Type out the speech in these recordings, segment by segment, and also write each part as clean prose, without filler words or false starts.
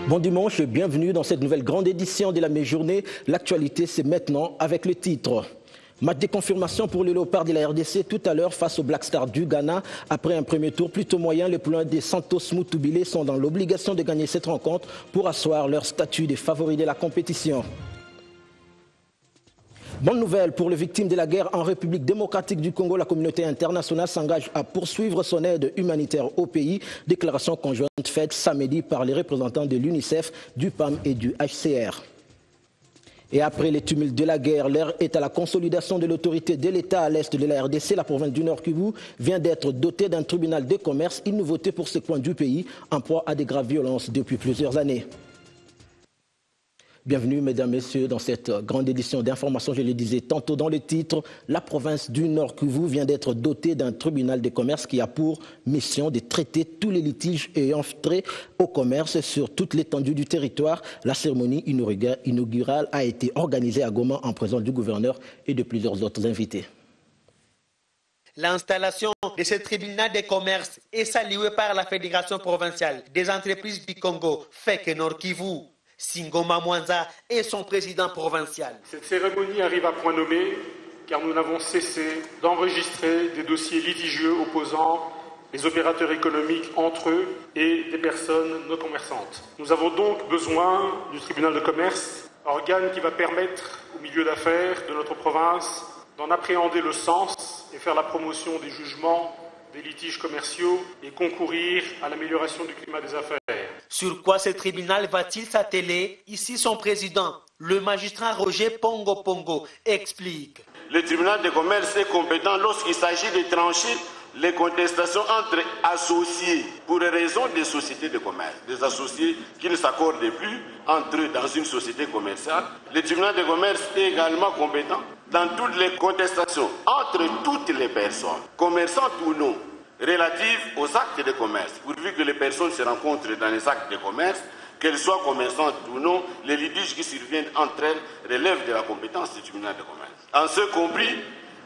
Bon dimanche et bienvenue dans cette nouvelle grande édition de la mi-journée. L'actualité, c'est maintenant avec le titre. Match de confirmation pour les Léopards de la RDC tout à l'heure face aux Black Stars du Ghana. Après un premier tour plutôt moyen, les poulains des Santos Moutoubile sont dans l'obligation de gagner cette rencontre pour asseoir leur statut de favoris de la compétition. Bonne nouvelle pour les victimes de la guerre en République démocratique du Congo. La communauté internationale s'engage à poursuivre son aide humanitaire au pays. Déclaration conjointe faite samedi par les représentants de l'UNICEF, du PAM et du HCR. Et après les tumultes de la guerre, l'heure est à la consolidation de l'autorité de l'État à l'est de la RDC. La province du Nord Kivu vient d'être dotée d'un tribunal de commerce, une nouveauté pour ce coin du pays, en proie à des graves violences depuis plusieurs années. Bienvenue, mesdames, messieurs, dans cette grande édition d'information. Je le disais tantôt dans le titre, la province du Nord Kivu vient d'être dotée d'un tribunal de commerce qui a pour mission de traiter tous les litiges ayant trait au commerce sur toute l'étendue du territoire. La cérémonie inaugurale a été organisée à Goma en présence du gouverneur et de plusieurs autres invités. L'installation de ce tribunal de commerce est saluée par la Fédération provinciale des entreprises du Congo, FEC Nord Kivu. Singoma Mwanza est son président provincial. Cette cérémonie arrive à point nommé car nous n'avons cessé d'enregistrer des dossiers litigieux opposant les opérateurs économiques entre eux et des personnes non commerçantes. Nous avons donc besoin du tribunal de commerce, organe qui va permettre au milieu d'affaires de notre province d'en appréhender le sens et faire la promotion des jugements des litiges commerciaux et concourir à l'amélioration du climat des affaires. Sur quoi ce tribunal va-t-il s'atteler? Ici son président, le magistrat Roger Pongo Pongo, explique. Le tribunal de commerce est compétent lorsqu'il s'agit de trancher les contestations entre associés pour raison des sociétés de commerce, des associés qui ne s'accordent plus entre eux dans une société commerciale. Le tribunal de commerce est également compétent dans toutes les contestations entre toutes les personnes, commerçantes ou non, relatives aux actes de commerce. Pourvu que les personnes se rencontrent dans les actes de commerce, qu'elles soient commerçantes ou non, les litiges qui surviennent entre elles relèvent de la compétence du tribunal de commerce. En ce compris,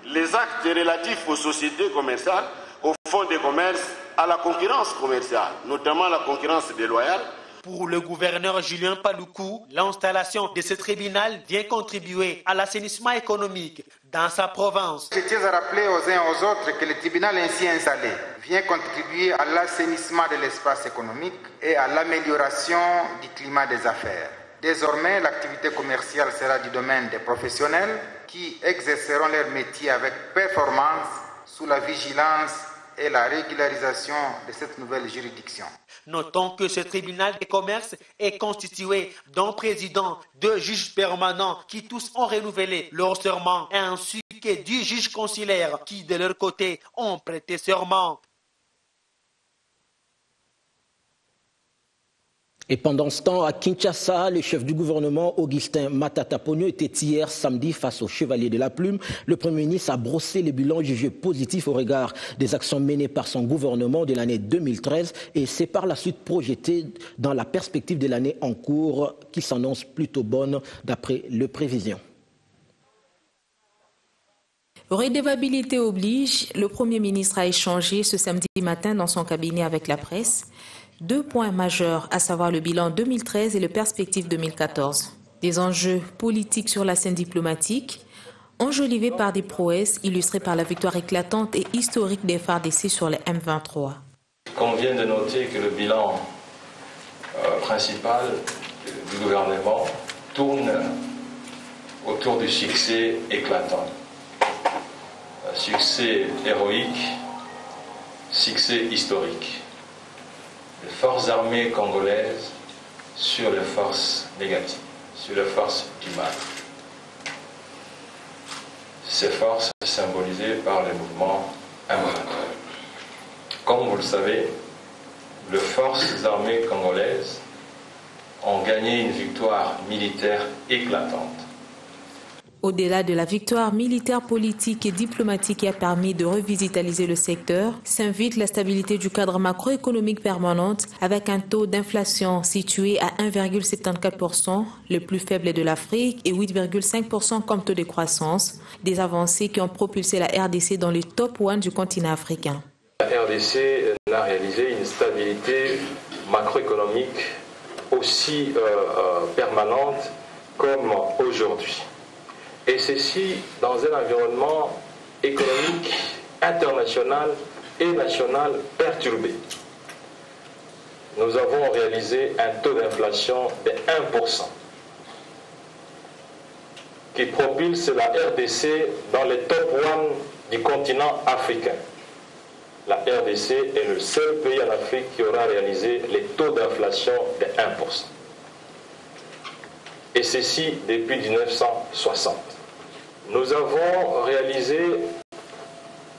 les actes relatifs aux sociétés commerciales, aux fonds de commerce, à la concurrence commerciale, notamment la concurrence déloyale. Pour le gouverneur Julien Paluku, l'installation de ce tribunal vient contribuer à l'assainissement économique dans sa province. Je tiens à rappeler aux uns et aux autres que le tribunal ainsi installé vient contribuer à l'assainissement de l'espace économique et à l'amélioration du climat des affaires. Désormais, l'activité commerciale sera du domaine des professionnels qui exerceront leur métier avec performance sous la vigilance et la régularisation de cette nouvelle juridiction. Notons que ce tribunal de commerce est constitué d'un président, de juges permanents qui tous ont renouvelé leur serment, ainsi que 10 juges consulaires qui, de leur côté, ont prêté serment. Et pendant ce temps, à Kinshasa, le chef du gouvernement, Augustin Matata Ponyo, était hier samedi face au Chevalier de la Plume. Le Premier ministre a brossé les bilans jugés positifs au regard des actions menées par son gouvernement de l'année 2013 et s'est par la suite projeté dans la perspective de l'année en cours qui s'annonce plutôt bonne d'après les prévisions. Redevabilité oblige, le Premier ministre a échangé ce samedi matin dans son cabinet avec la presse 2 points majeurs, à savoir le bilan 2013 et le perspective 2014. Des enjeux politiques sur la scène diplomatique, enjolivés par des prouesses illustrées par la victoire éclatante et historique des FARDC sur les M23. Il convient de noter que le bilan principal du gouvernement tourne autour du succès éclatant. Succès héroïque, succès historique. Les forces armées congolaises sur les forces négatives, sur les forces du mal. Ces forces symbolisées par les mouvements M23. Comme vous le savez, les forces armées congolaises ont gagné une victoire militaire éclatante. Au-delà de la victoire militaire, politique et diplomatique qui a permis de revitaliser le secteur, s'invite la stabilité du cadre macroéconomique permanente avec un taux d'inflation situé à 1,74%, le plus faible de l'Afrique, et 8,5% comme taux de croissance, des avancées qui ont propulsé la RDC dans le top 1 du continent africain. La RDC a réalisé une stabilité macroéconomique aussi permanente comme aujourd'hui. Et ceci dans un environnement économique international et national perturbé. Nous avons réalisé un taux d'inflation de 1%, qui propulse la RDC dans le top 1 du continent africain. La RDC est le seul pays en Afrique qui aura réalisé les taux d'inflation de 1%. Et ceci depuis 1960. Nous avons réalisé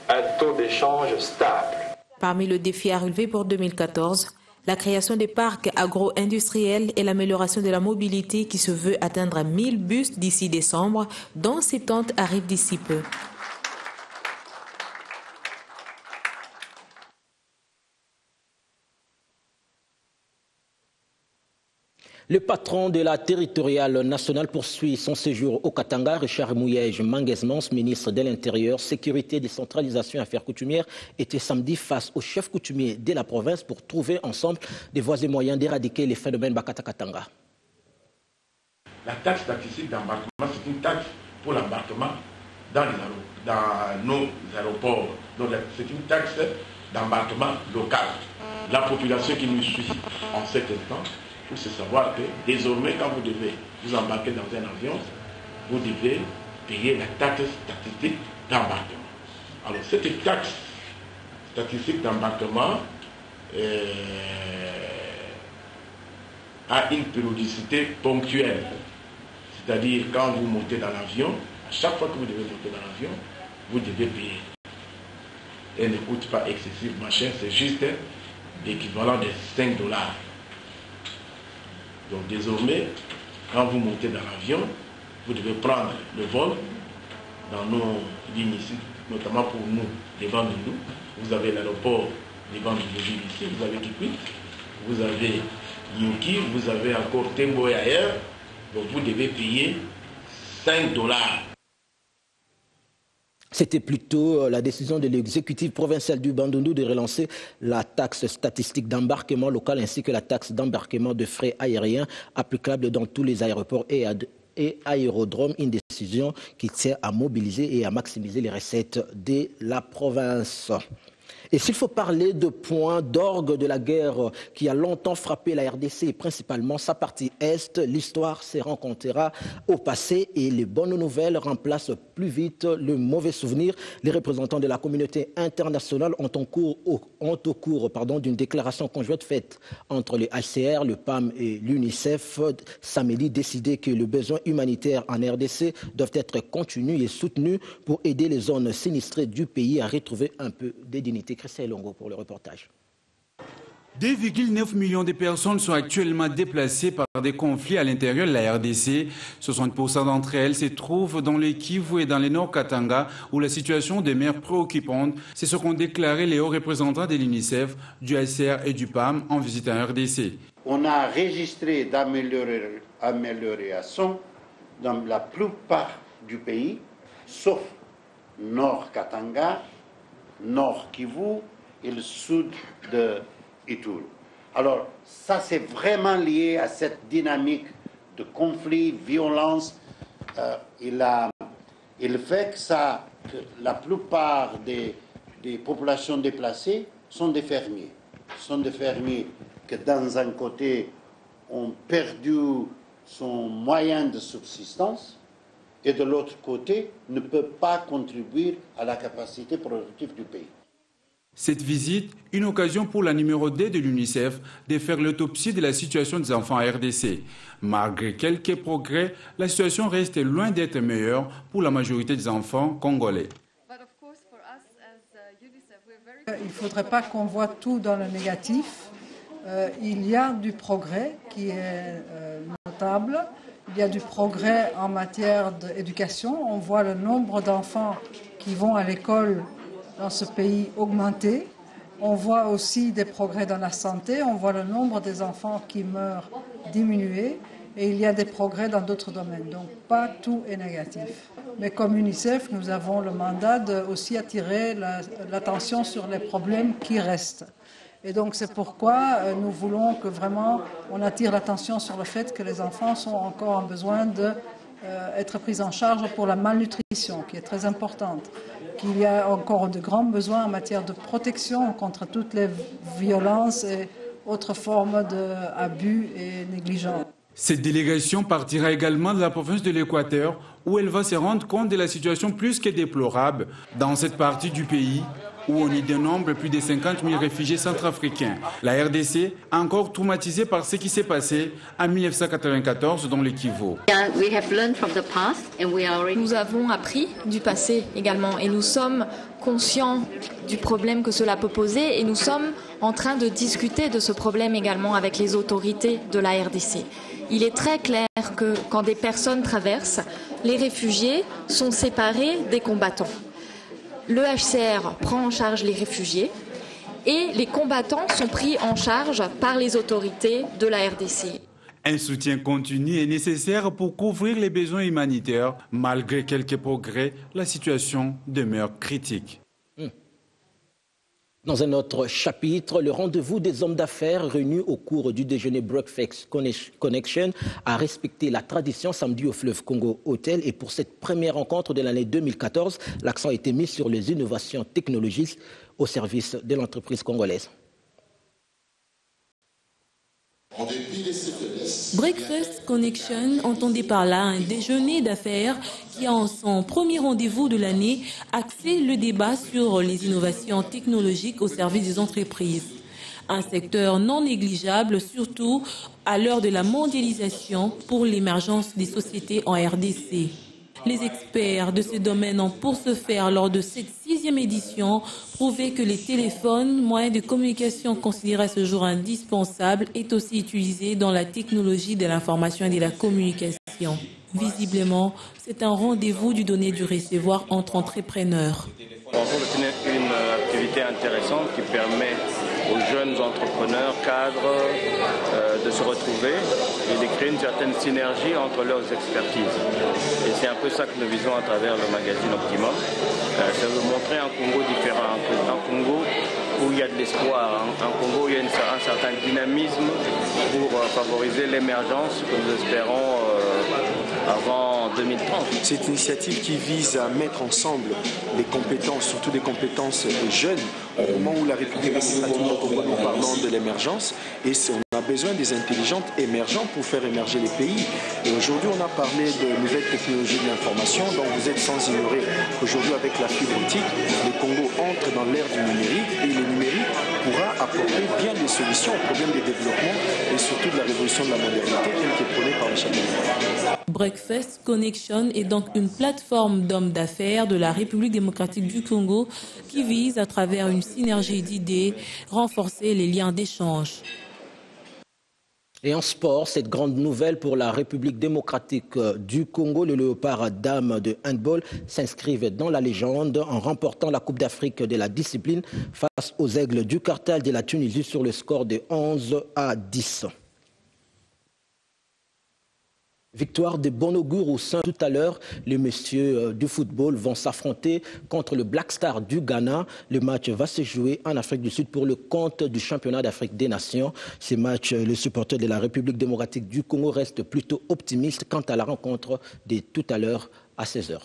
un taux d'échange stable. Parmi les défis à relever pour 2014, la création des parcs agro-industriels et l'amélioration de la mobilité qui se veut atteindre 1000 bus d'ici décembre, dont 70 arrivent d'ici peu. Le patron de la territoriale nationale poursuit son séjour au Katanga. Richard Mouyej Manguesmans, ministre de l'Intérieur, Sécurité, Décentralisation et Affaires coutumières, était samedi face au chef coutumier de la province pour trouver ensemble des voies et moyens d'éradiquer les phénomènes Bakata Katanga. La taxe statistique d'embarquement, c'est une taxe pour l'embarquement dans nos aéroports. Donc c'est une taxe d'embarquement local. La population qui nous suit en cet instant, il faut savoir que désormais, quand vous devez vous embarquer dans un avion, vous devez payer la taxe statistique d'embarquement. Alors, cette taxe statistique d'embarquement a une périodicité ponctuelle. C'est-à-dire, quand vous montez dans l'avion, à chaque fois que vous devez monter dans l'avion, vous devez payer. Elle ne coûte pas excessivement cher, c'est juste l'équivalent de 5 $. Donc désormais, quand vous montez dans l'avion, vous devez prendre le vol dans nos lignes ici, notamment pour nous, les Bandundu. Vous avez l'aéroport des Bandundu ici, vous avez Kikwit, vous avez Yuki, vous avez encore Tembo et ailleurs. Donc vous devez payer 5 $. C'était plutôt la décision de l'exécutif provincial du Bandundu de relancer la taxe statistique d'embarquement local ainsi que la taxe d'embarquement de frais aériens applicable dans tous les aéroports et aérodromes. Une décision qui tient à mobiliser et à maximiser les recettes de la province. Et s'il faut parler de points d'orgue de la guerre qui a longtemps frappé la RDC et principalement sa partie Est, l'histoire se rencontrera au passé et les bonnes nouvelles remplacent plus vite le mauvais souvenir. Les représentants de la communauté internationale ont au cours d'une déclaration conjointe faite entre le HCR, le PAM et l'UNICEF samedi décidé que les besoins humanitaires en RDC doivent être contenus et soutenus pour aider les zones sinistrées du pays à retrouver un peu de dignité. Christian Longo pour le reportage. 2,9 millions de personnes sont actuellement déplacées par des conflits à l'intérieur de la RDC. 60% d'entre elles se trouvent dans le Kivu et dans le Nord Katanga, où la situation demeure préoccupante. C'est ce qu'ont déclaré les hauts représentants de l'UNICEF, du HCR et du PAM en visitant la RDC. On a enregistré d'améliorations dans la plupart du pays, sauf Nord Katanga, Nord Kivu et le sud de Ituri. Alors, ça c'est vraiment lié à cette dynamique de conflit, violence. Il fait que la plupart des populations déplacées sont des fermiers. Ce sont des fermiers qui, dans un côté, ont perdu son moyen de subsistance et de l'autre côté, ne peuvent pas contribuer à la capacité productive du pays. Cette visite, une occasion pour la numéro 2 de l'UNICEF de faire l'autopsie de la situation des enfants à RDC. Malgré quelques progrès, la situation reste loin d'être meilleure pour la majorité des enfants congolais. Il ne faudrait pas qu'on voit tout dans le négatif. Il y a du progrès qui est notable. Il y a du progrès en matière d'éducation. On voit le nombre d'enfants qui vont à l'école dans ce pays augmenter. On voit aussi des progrès dans la santé. On voit le nombre des enfants qui meurent diminuer. Et il y a des progrès dans d'autres domaines. Donc, pas tout est négatif. Mais comme UNICEF, nous avons le mandat de aussi attirer l'attention sur les problèmes qui restent. Et donc c'est pourquoi nous voulons que vraiment on attire l'attention sur le fait que les enfants sont encore en besoin d'être pris en charge pour la malnutrition, qui est très importante, qu'il y a encore de grands besoins en matière de protection contre toutes les violences et autres formes d'abus et négligence. Cette délégation partira également de la province de l'Équateur, où elle va se rendre compte de la situation plus que déplorable dans cette partie du pays, où on y dénombre plus de 50 000 réfugiés centrafricains. La RDC, encore traumatisée par ce qui s'est passé en 1994 dans le Kivu. Nous avons appris du passé également et nous sommes conscients du problème que cela peut poser et nous sommes en train de discuter de ce problème également avec les autorités de la RDC. Il est très clair que quand des personnes traversent, les réfugiés sont séparés des combattants. Le HCR prend en charge les réfugiés et les combattants sont pris en charge par les autorités de la RDC. Un soutien continu est nécessaire pour couvrir les besoins humanitaires. Malgré quelques progrès, la situation demeure critique. Dans un autre chapitre, le rendez-vous des hommes d'affaires réunis au cours du déjeuner Breakfast Connection a respecté la tradition samedi au Fleuve Congo Hotel. Et pour cette première rencontre de l'année 2014, l'accent a été mis sur les innovations technologiques au service de l'entreprise congolaise. Breakfast Connection entendait par là un déjeuner d'affaires qui a en son premier rendez-vous de l'année axé le débat sur les innovations technologiques au service des entreprises. Un secteur non négligeable, surtout à l'heure de la mondialisation pour l'émergence des sociétés en RDC. Les experts de ce domaine ont pour ce faire, lors de cette 6e édition, prouvé que les téléphones, moyens de communication considérés à ce jour indispensables, est aussi utilisé dans la technologie de l'information et de la communication. Visiblement, c'est un rendez-vous du donner et du recevoir entre entrepreneurs. C'est une activité intéressante qui permet aux jeunes entrepreneurs, cadres, de se retrouver et de créer une certaine synergie entre leurs expertises. Et c'est un peu ça que nous visons à travers le magazine Optimum. Ça veut montrer un Congo différent, un Congo où il y a de l'espoir, un Congo où il y a un certain dynamisme pour favoriser l'émergence que nous espérons avant 2030. C'est une initiative qui vise à mettre ensemble les compétences, surtout des compétences des jeunes, au moment où la République démocratique du Congo, nous parlons de l'émergence, et on a besoin des intelligentes émergentes pour faire émerger les pays. Et aujourd'hui, on a parlé de nouvelles technologies de l'information, donc vous êtes sans ignorer qu'aujourd'hui, avec la fibre optique, le Congo entre dans l'ère du numérique, et le numérique pourra apporter bien des solutions aux problèmes des développements et surtout de la révolution de la modernité qui est prônée par le chef de l'État. Breakfast Connection est donc une plateforme d'hommes d'affaires de la République démocratique du Congo qui vise, à travers une synergie d'idées, renforcer les liens d'échange. Et en sport, cette grande nouvelle pour la République démocratique du Congo, le Léopard dames de handball s'inscrivent dans la légende en remportant la Coupe d'Afrique de la discipline face aux Aigles du Carthage de la Tunisie sur le score de 11-10. Victoire de bon augure au sein. Tout à l'heure, les messieurs du football vont s'affronter contre le Black Star du Ghana. Le match va se jouer en Afrique du Sud pour le compte du championnat d'Afrique des Nations. Ces matchs, les supporters de la République démocratique du Congo restent plutôt optimistes quant à la rencontre de tout à l'heure à 16h.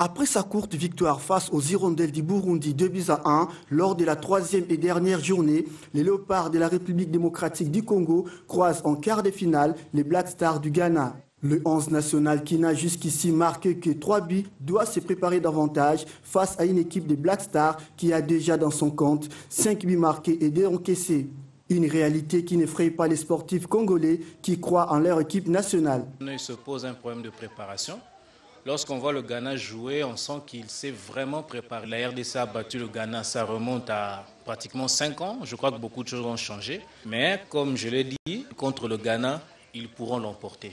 Après sa courte victoire face aux Hirondelles du Burundi 2-1, lors de la 3e et dernière journée, les Léopards de la République démocratique du Congo croisent en quart de finale les Black Stars du Ghana. Le 11 national qui n'a jusqu'ici marqué que 3 buts doit se préparer davantage face à une équipe de Black Stars qui a déjà dans son compte 5 buts marqués et 2 encaissés. Une réalité qui n'effraie pas les sportifs congolais qui croient en leur équipe nationale. Il se pose un problème de préparation. Lorsqu'on voit le Ghana jouer, on sent qu'il s'est vraiment préparé. La RDC a battu le Ghana, ça remonte à pratiquement 5 ans. Je crois que beaucoup de choses ont changé. Mais comme je l'ai dit, contre le Ghana, ils pourront l'emporter.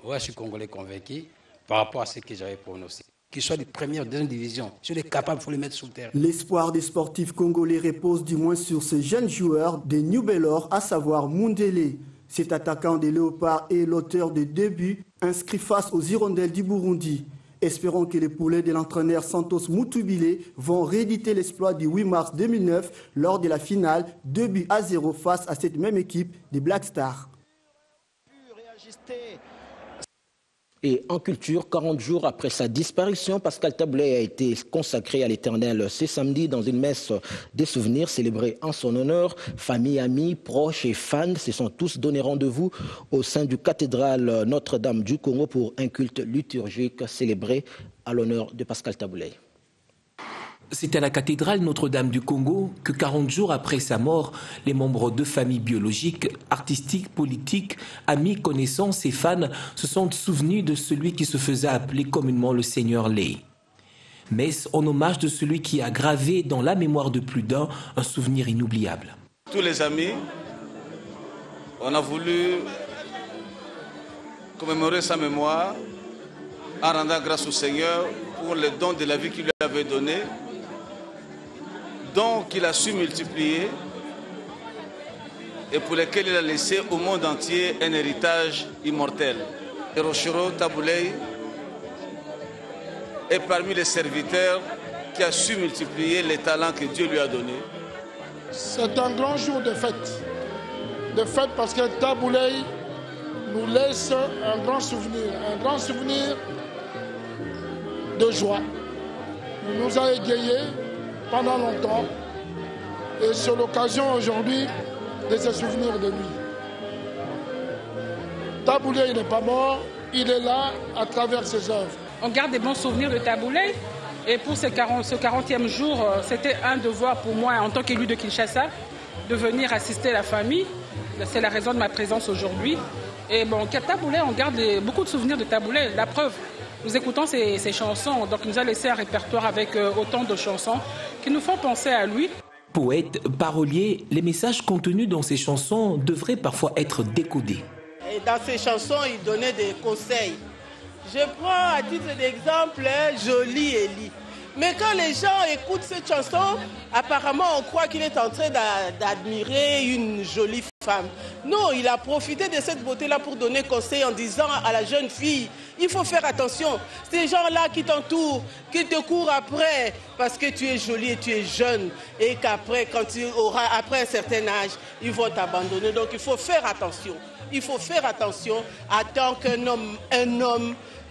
Ouais, je suis congolais convaincu par rapport à ce que j'avais prononcé. Qu'ils soient de première ou de deuxième division, si on est capable, il faut les mettre sur le terrain. L'espoir des sportifs congolais repose du moins sur ce jeune joueur de New Bellor, à savoir Mundele. Cet attaquant des Léopards est l'auteur de 2 buts inscrits face aux Hirondelles du Burundi. Espérons que les poulets de l'entraîneur Santos Mutubile vont rééditer l'exploit du 8 mars 2009 lors de la finale 2-0 face à cette même équipe des Black Stars. Et en culture, 40 jours après sa disparition, Pascal Taboulet a été consacré à l'Éternel ce samedi dans une messe des souvenirs célébrée en son honneur. Famille, amis, proches et fans se sont tous donné rendez-vous au sein du cathédrale Notre-Dame du Congo pour un culte liturgique célébré à l'honneur de Pascal Taboulet. C'est à la cathédrale Notre-Dame du Congo que 40 jours après sa mort, les membres de familles biologiques, artistiques, politiques, amis, connaissances et fans se sont souvenus de celui qui se faisait appeler communément le Seigneur Lay. Messe en hommage de celui qui a gravé dans la mémoire de plus d'un un souvenir inoubliable. Tous les amis, on a voulu commémorer sa mémoire en rendant grâce au Seigneur pour les dons de la vie qu'il lui avait donnés, dons qu'il a su multiplier et pour lesquels il a laissé au monde entier un héritage immortel. Hiroshiro Taboulet est parmi les serviteurs qui a su multiplier les talents que Dieu lui a donnés. C'est un grand jour de fête. De fête parce que Taboulet nous laisse un grand souvenir de joie. Il nous a égayés pendant longtemps et c'est l'occasion aujourd'hui de se souvenir de lui. Taboulet, il n'est pas mort, il est là à travers ses œuvres. On garde des bons souvenirs de Taboulet et pour ce 40e jour, c'était un devoir pour moi en tant qu'élu de Kinshasa de venir assister la famille. C'est la raison de ma présence aujourd'hui. Et bon, Taboulet, on garde beaucoup de souvenirs de Taboulet, la preuve. Nous écoutons ses chansons, donc il nous a laissé un répertoire avec autant de chansons qui nous font penser à lui. Poète, parolier, les messages contenus dans ses chansons devraient parfois être décodés. Et dans ses chansons, il donnait des conseils. Je prends à titre d'exemple Jolie Elie. Mais quand les gens écoutent cette chanson, apparemment on croit qu'il est en train d'admirer une jolie femme. Non, il a profité de cette beauté-là pour donner conseil en disant à la jeune fille, il faut faire attention. Ces gens-là qui t'entourent, qui te courent après parce que tu es jolie et tu es jeune et qu'après, quand tu auras après un certain âge, ils vont t'abandonner. Donc il faut faire attention. Il faut faire attention à tant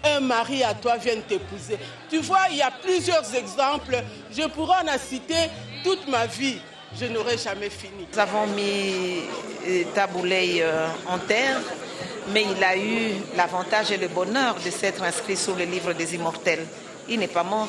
un mari à toi vienne t'épouser. Tu vois, il y a plusieurs exemples. Je pourrais en citer toute ma vie. Je n'aurai jamais fini. Nous avons mis Taboulet en terre, mais il a eu l'avantage et le bonheur de s'être inscrit sur le livre des immortels. Il n'est pas mort.